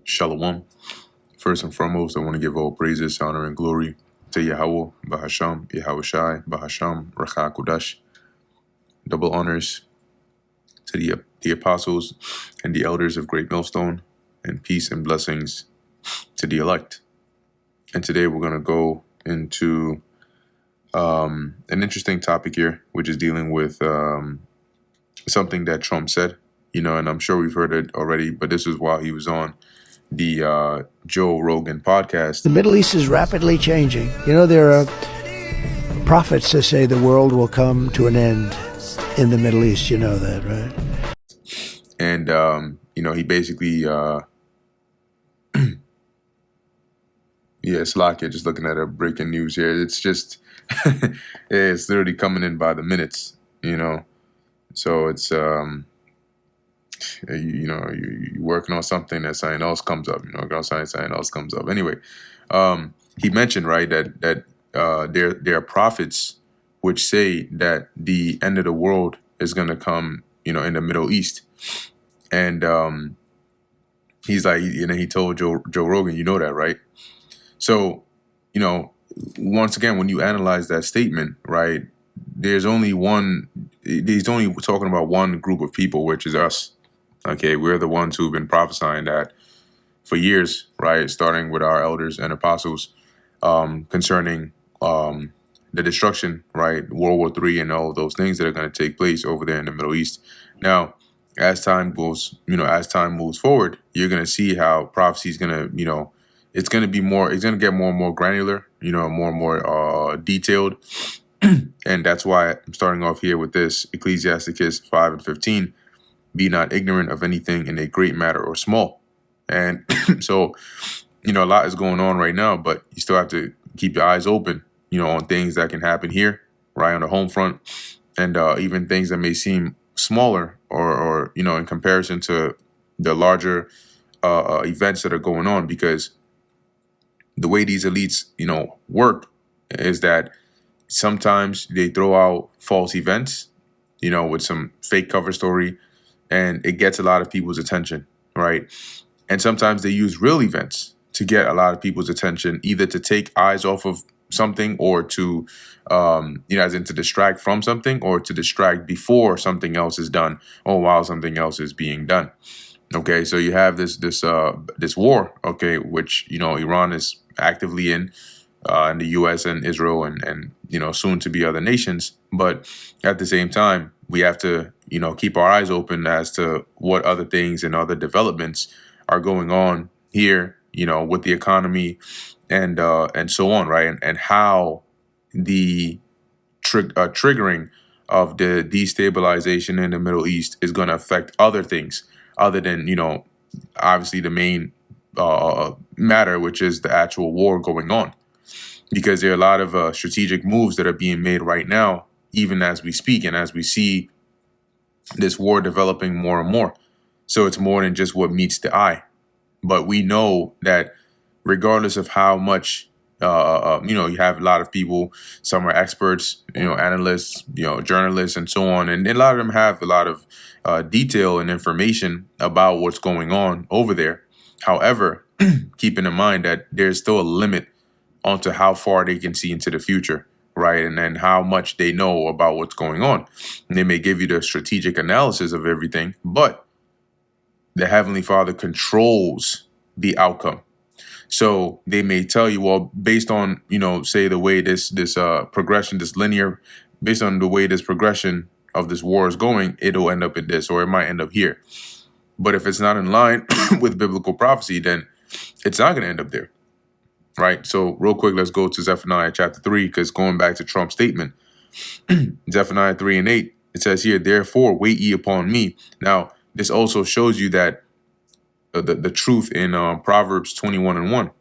Shalom. First and foremost, I want to give all praises, honor, and glory to Yahweh, Bahasham, Yahweh Shai, Bahasham, Racha Kudash. Double honors to the apostles and the elders of Great Millstone, and peace and blessings to the elect. And today we're going to go into an interesting topic here, which is dealing with something that Trump said, and I'm sure we've heard it already, but this is while he was on the Joe Rogan podcast. The Middle East is rapidly changing. There are prophets that say the world will come to an end in the Middle East. You know that, right? And, he basically, it's Lakia, just looking at a breaking news here. It's just, it's literally coming in by the minutes, So it's, you're working on something that something else comes up, something else comes up. Anyway, he mentioned, right, that there are prophets which say that the end of the world is going to come, in the Middle East. And he's like, he told Joe Rogan, you know that, right? So, once again, when you analyze that statement, right, he's only talking about one group of people, which is us. Okay, we're the ones who've been prophesying that for years, right? Starting with our elders and apostles concerning the destruction, right? World War III and all of those things that are going to take place over there in the Middle East. Now, as time moves forward, you're going to see how prophecy is going to, it's going to get more and more granular, more and more detailed. And that's why I'm starting off here with this Ecclesiasticus 5:15. Be not ignorant of anything in a great matter or small. And so, a lot is going on right now, but you still have to keep your eyes open, on things that can happen here, right, on the home front, and even things that may seem smaller or in comparison to the larger events that are going on, because the way these elites, work is that sometimes they throw out false events, with some fake cover story, and it gets a lot of people's attention, right? And sometimes they use real events to get a lot of people's attention, either to take eyes off of something or to, as in to distract from something, or to distract before something else is done or while something else is being done. Okay, so you have this war, okay, which Iran is actively in the U.S. and Israel and soon to be other nations. But at the same time, we have to keep our eyes open as to what other things and other developments are going on here, with the economy and so on, right? And how the triggering of the destabilization in the Middle East is going to affect other things other than, obviously the main matter, which is the actual war going on. Because there are a lot of strategic moves that are being made right now, even as we speak, and as we see this war developing more and more. So it's more than just what meets the eye. But we know that regardless of how much, you have a lot of people, some are experts, analysts, journalists, and so on. And a lot of them have a lot of detail and information about what's going on over there. However, keeping in mind that there's still a limit onto how far they can see into the future, right? And then how much they know about what's going on. And they may give you the strategic analysis of everything, but the Heavenly Father controls the outcome. So they may tell you, well, based on, say the way this progression, this linear, based on the way this progression of this war is going, it'll end up in this, or it might end up here. But if it's not in line with biblical prophecy, then it's not going to end up there. Right. So real quick, let's go to Zephaniah chapter 3, because going back to Trump's statement, Zephaniah 3:8, it says here, therefore, wait ye upon me. Now, this also shows you that the truth in Proverbs 21:1,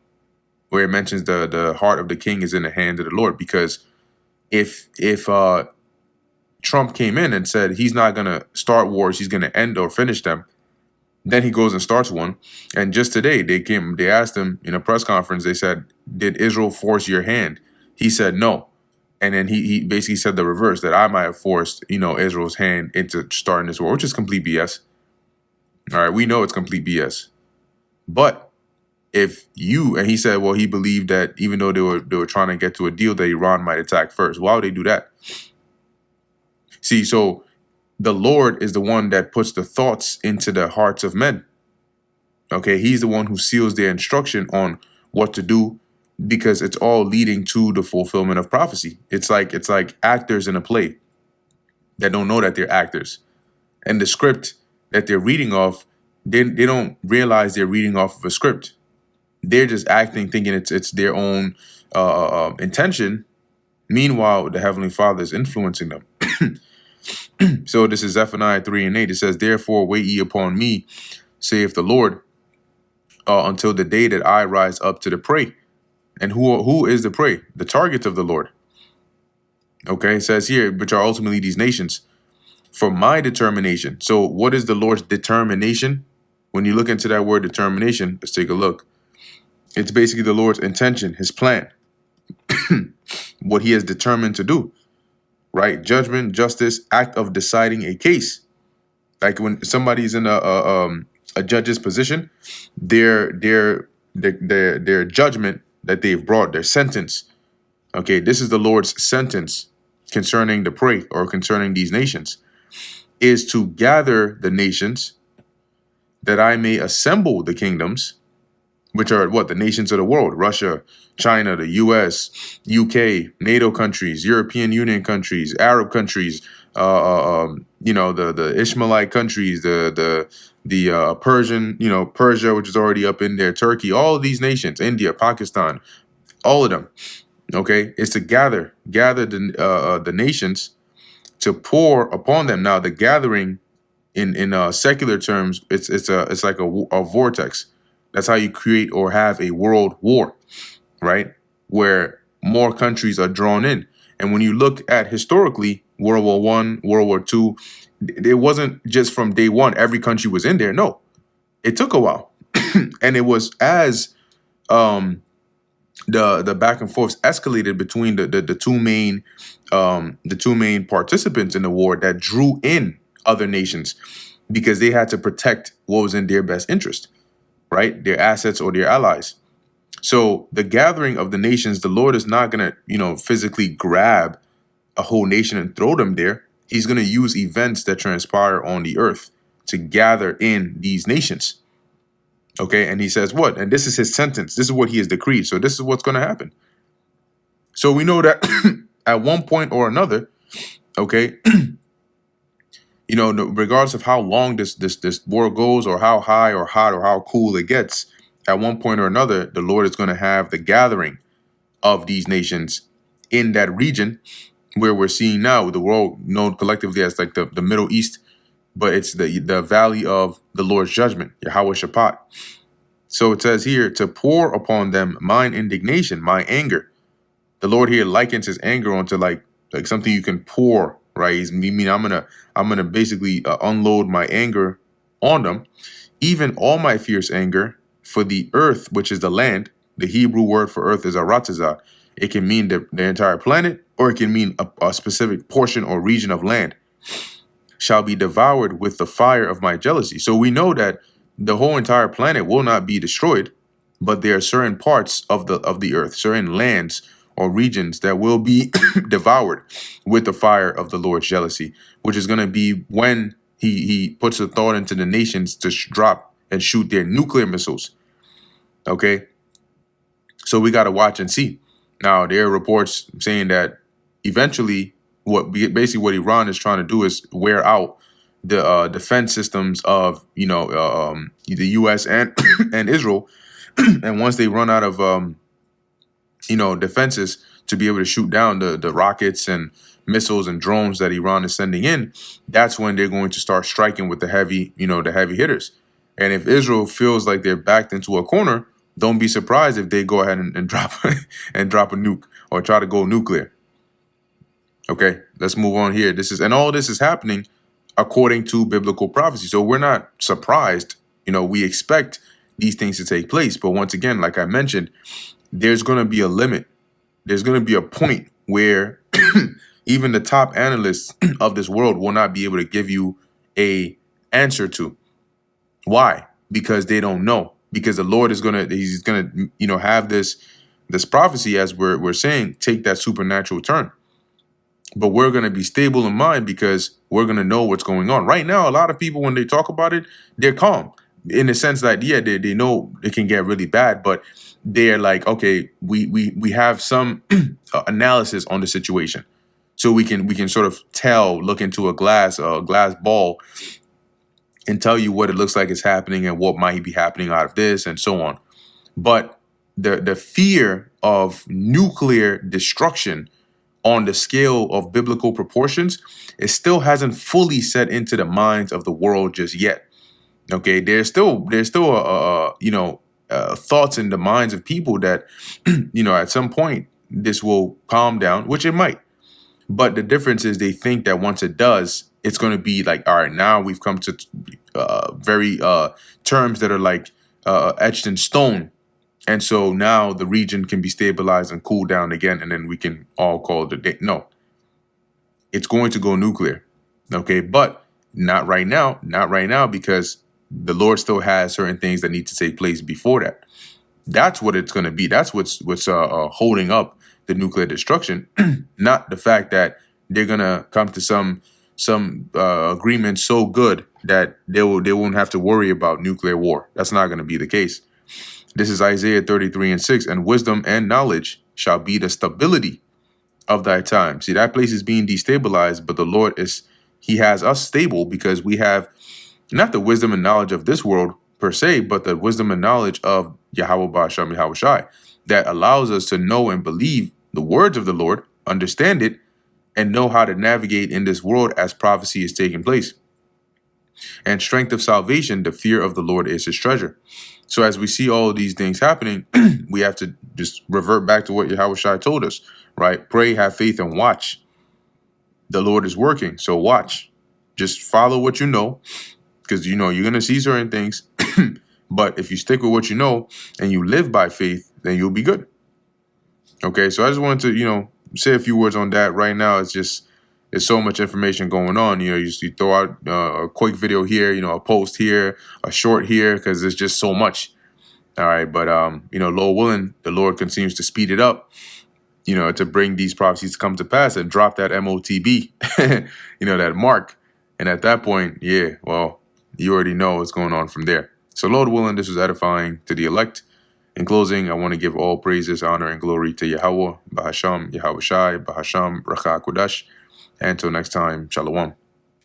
where it mentions the heart of the king is in the hand of the Lord. Because if Trump came in and said he's not going to start wars, he's going to end or finish them, then he goes and starts one. And just today, they asked him in a press conference, they said, did Israel force your hand? He said no. And then he basically said the reverse, that I might have forced, Israel's hand into starting this war, which is complete BS. All right, we know it's complete BS. But if you, and he said, well, he believed that even though they were trying to get to a deal, that Iran might attack first. Why would they do that? See, so the Lord is the one that puts the thoughts into the hearts of men. Okay, he's the one who seals their instruction on what to do, because it's all leading to the fulfillment of prophecy. It's like actors in a play that don't know that they're actors, and the script that they're reading off, they don't realize they're reading off of a script. They're just acting, thinking it's their own intention. Meanwhile, the Heavenly Father is influencing them. So this is Zephaniah 3:8. It says, "Therefore wait ye upon me, saith the Lord, until the day that I rise up to the prey." And who is the prey? The target of the Lord. Okay, it says here, which are ultimately these nations, for my determination. So what is the Lord's determination? When you look into that word determination, let's take a look. It's basically the Lord's intention, his plan, what he has determined to do, right? Judgment, justice, act of deciding a case. Like when somebody's in a judge's position, their judgment that they've brought, their sentence. Okay, this is the Lord's sentence concerning the prey, or concerning these nations, is to gather the nations, that I may assemble the kingdoms, which are what? The nations of the world: Russia, China, the US, UK, NATO countries, European Union countries, Arab countries, the Ishmaelite countries, the Persian, Persia, which is already up in there, Turkey, all of these nations, India, Pakistan, all of them. Okay, is to gather the nations, to pour upon them. Now, the gathering in secular terms, it's like a vortex. That's how you create or have a world war, right? Where more countries are drawn in. And when you look at historically, World War I, World War II, it wasn't just from day one, every country was in there. No, it took a while. And it was as the back and forth escalated between the two main participants in the war, that drew in other nations, because they had to protect what was in their best interest, right? Their assets or their allies. So the gathering of the nations, the Lord is not going to, physically grab a whole nation and throw them there. He's going to use events that transpire on the earth to gather in these nations. Okay, and he says what? And this is his sentence. This is what he has decreed. So this is what's going to happen. So we know that at one point or another, okay, regardless of how long this war goes, or how high or hot or how cool it gets, at one point or another, the Lord is going to have the gathering of these nations in that region where we're seeing now the world known collectively as like the Middle East, but it's the valley of the Lord's judgment, Yahweh Shaphat. So it says here, to pour upon them mine indignation, my anger. The Lord here likens his anger onto like something you can pour, right? I'm gonna basically unload my anger on them, even all my fierce anger for the earth, which is the land. The Hebrew word for earth is aratazah. It can mean the entire planet, or it can mean a specific portion or region of land, shall be devoured with the fire of my jealousy. So we know that the whole entire planet will not be destroyed, but there are certain parts of the earth, certain lands or regions that will be devoured with the fire of the Lord's jealousy, which is going to be when he puts a thought into the nations to drop and shoot their nuclear missiles. Okay, so we got to watch and see. Now, there are reports saying that eventually, what Iran is trying to do is wear out the defense systems of the U.S. and and Israel, and once they run out of defenses to be able to shoot down the rockets and missiles and drones that Iran is sending in, that's when they're going to start striking with the heavy hitters. And if Israel feels like they're backed into a corner, don't be surprised if they go ahead and drop and drop a nuke or try to go nuclear. Okay, let's move on here. All this is happening according to biblical prophecy. So we're not surprised. We expect these things to take place. But once again, like I mentioned, there's going to be a limit. There's going to be a point where even the top analysts of this world will not be able to give you a answer to. Why? Because they don't know. because the Lord is he's gonna, have this prophecy, as we're saying, take that supernatural turn. But we're gonna be stable in mind because we're gonna know what's going on. Right now, a lot of people, when they talk about it, they're calm in the sense that, yeah, they know it can get really bad, but they're like, okay, we have some analysis on the situation, so we can sort of look into a glass ball, and tell you what it looks like is happening and what might be happening out of this and so on. But the fear of nuclear destruction on the scale of biblical proportions, it still hasn't fully set into the minds of the world just yet. Okay, there's still thoughts in the minds of people that at some point this will calm down, which it might. But the difference is they think that once it does, it's going to be like, all right, now we've come to very terms that are like etched in stone. And so now the region can be stabilized and cooled down again, and then we can all call it a day. No, it's going to go nuclear. Okay, but not right now. Not right now, because the Lord still has certain things that need to take place before that. That's what it's going to be. That's what's holding up the nuclear destruction, not the fact that they're gonna come to some agreement so good that they won't have to worry about nuclear war. That's not going to be the case. This is Isaiah 33:6, and wisdom and knowledge shall be the stability of thy time. See, that place is being destabilized, but the Lord he has us stable because we have not the wisdom and knowledge of this world per se, but the wisdom and knowledge of Yahweh Ba'Shem Yahweh Shai that allows us to know and believe the words of the Lord, understand it, and know how to navigate in this world as prophecy is taking place. And strength of salvation, the fear of the Lord is his treasure. So as we see all of these things happening, we have to just revert back to what Yahweh Shai told us, right? Pray, have faith, and watch. The Lord is working, so watch. Just follow what you know, because you're going to see certain things. But if you stick with what you know and you live by faith, then you'll be good. Okay, so I just wanted to, say a few words on that. Right now, there's so much information going on. You throw out a quick video here, a post here, a short here, because there's just so much. All right, but Lord willing, the Lord continues to speed it up, to bring these prophecies to come to pass and drop that MOTB, that mark. And at that point, yeah, well, you already know what's going on from there. So Lord willing, this was edifying to the elect. In closing, I want to give all praises, honor, and glory to Yahweh, Bahasham, Yahweh Shai, Bahasham, Racha Kodash. And until next time, Shalom.